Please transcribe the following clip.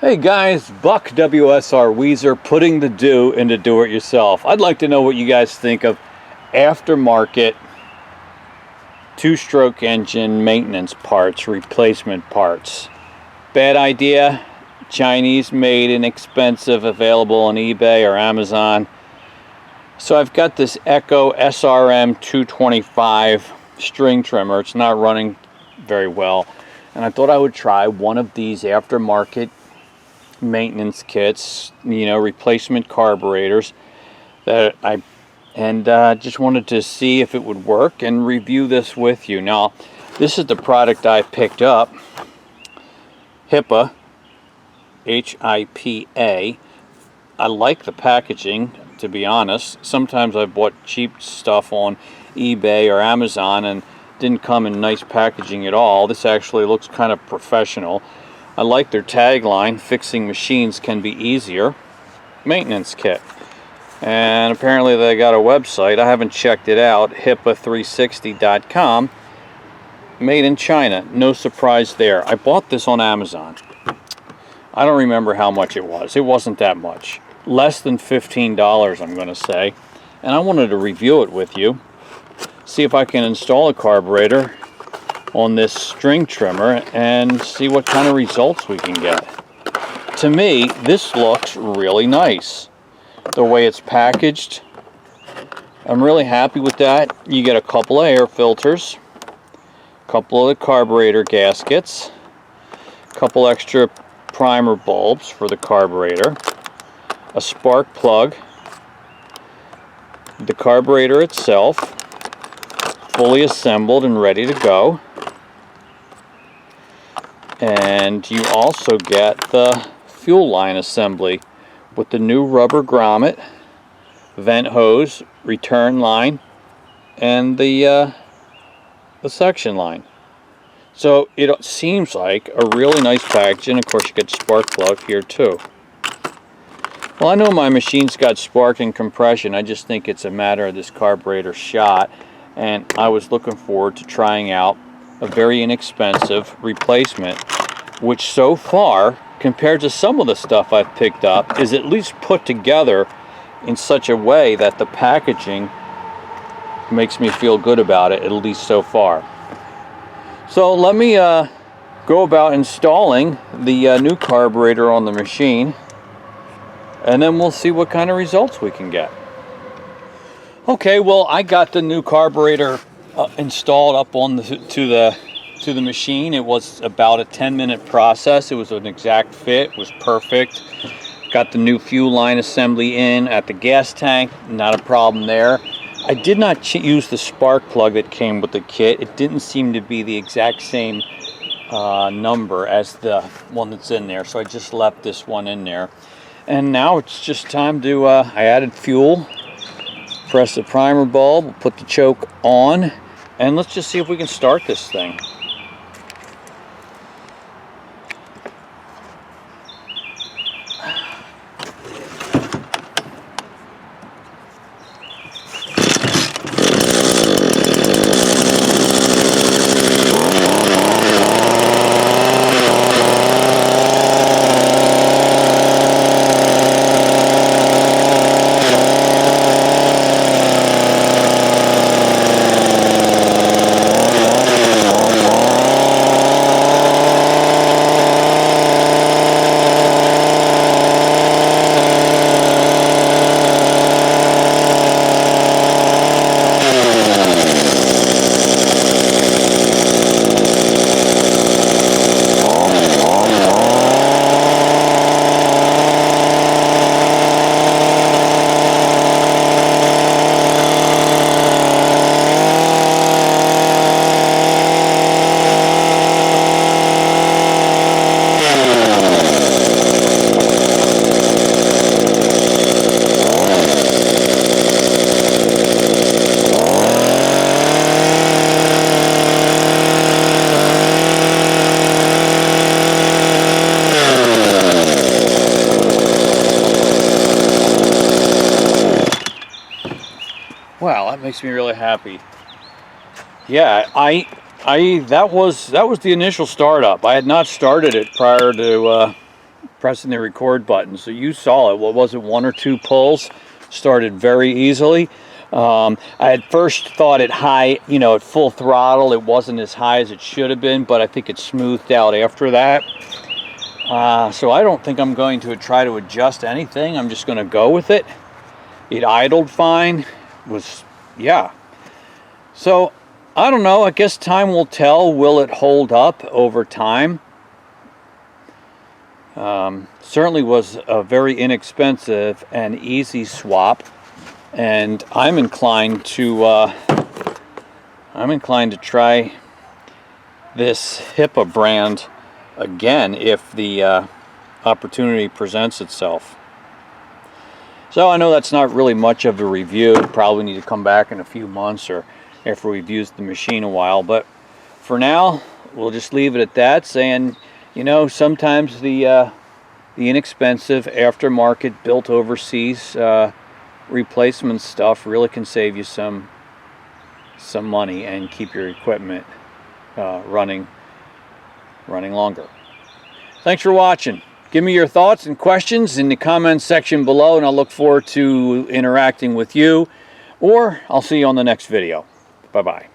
Hey guys, Buckwsr putting the do into do-it-yourself. I'd like to know what you guys think of aftermarket two-stroke engine maintenance parts, replacement parts. Bad idea? Chinese made, inexpensive, available on eBay or Amazon. So I've got this ECHO SRM225 String Trimmer. It's not running very well, and I thought I would try one of these aftermarket maintenance kits, replacement carburetors that just wanted to see if it would work and review this with you. Now, this is the product I picked up, HIPA, HIPA. I like the packaging, to be honest. Sometimes I've bought cheap stuff on eBay or Amazon and didn't come in nice packaging at all. This actually looks kind of professional. I like their tagline, fixing machines can be easier. Maintenance kit. And apparently they got a website. I haven't checked it out, HIPA360.com. Made in China. No surprise there. I bought this on Amazon. I don't remember how much it was. It wasn't that much. Less than $15, I'm going to say. And I wanted to review it with you. See if I can install a carburetor on this string trimmer and see what kind of results we can get. To me, this looks really nice. The way it's packaged, I'm really happy with that. You get a couple of air filters, a couple of the carburetor gaskets, a couple extra primer bulbs for the carburetor, a spark plug, the carburetor itself, fully assembled and ready to go. And you also get the fuel line assembly with the new rubber grommet, vent hose, return line, and the suction line. So it seems like a really nice package, and of course you get spark plug here too. Well, I know my machine's got spark and compression. I just think it's a matter of this carburetor shot, and I was looking forward to trying out a very inexpensive replacement, which so far, compared to some of the stuff I've picked up, is at least put together in such a way that the packaging makes me feel good about it, at least so far. So let me go about installing the new carburetor on the machine, and then we'll see what kind of results we can get. Okay, well, I got the new carburetor installed up on to the machine. It was about a 10-minute process. It was an exact fit. It was perfect. Got the new fuel line assembly in at the gas tank. Not a problem there. I did not use the spark plug that came with the kit. It didn't seem to be the exact same number as the one that's in there, so I just left this one in there. And now it's just time to, I added fuel, press the primer bulb, put the choke on, and let's just see if we can start this thing. Wow, that makes me really happy. Yeah, that was the initial startup. I had not started it prior pressing the record button. So you saw it. What was it, 1 or 2 pulls? Started very easily. I had first thought at high, you know, at full throttle, it wasn't as high as it should have been, but I think it smoothed out after that. So I don't think I'm going to try to adjust anything. I'm just going to go with it. It idled fine. Yeah. So I don't know. I guess time will tell. Will it hold up over time? Certainly was a very inexpensive and easy swap. And I'm inclined to try this HIPA brand again if the opportunity presents itself. So I know that's not really much of a review. Probably need to come back in a few months or after we've used the machine a while. But for now, we'll just leave it at that, saying, you know, sometimes the inexpensive aftermarket built overseas replacement stuff really can save you some money and keep your equipment running longer. Thanks for watching. Give me your thoughts and questions in the comments section below, and I'll look forward to interacting with you, or I'll see you on the next video. Bye-bye.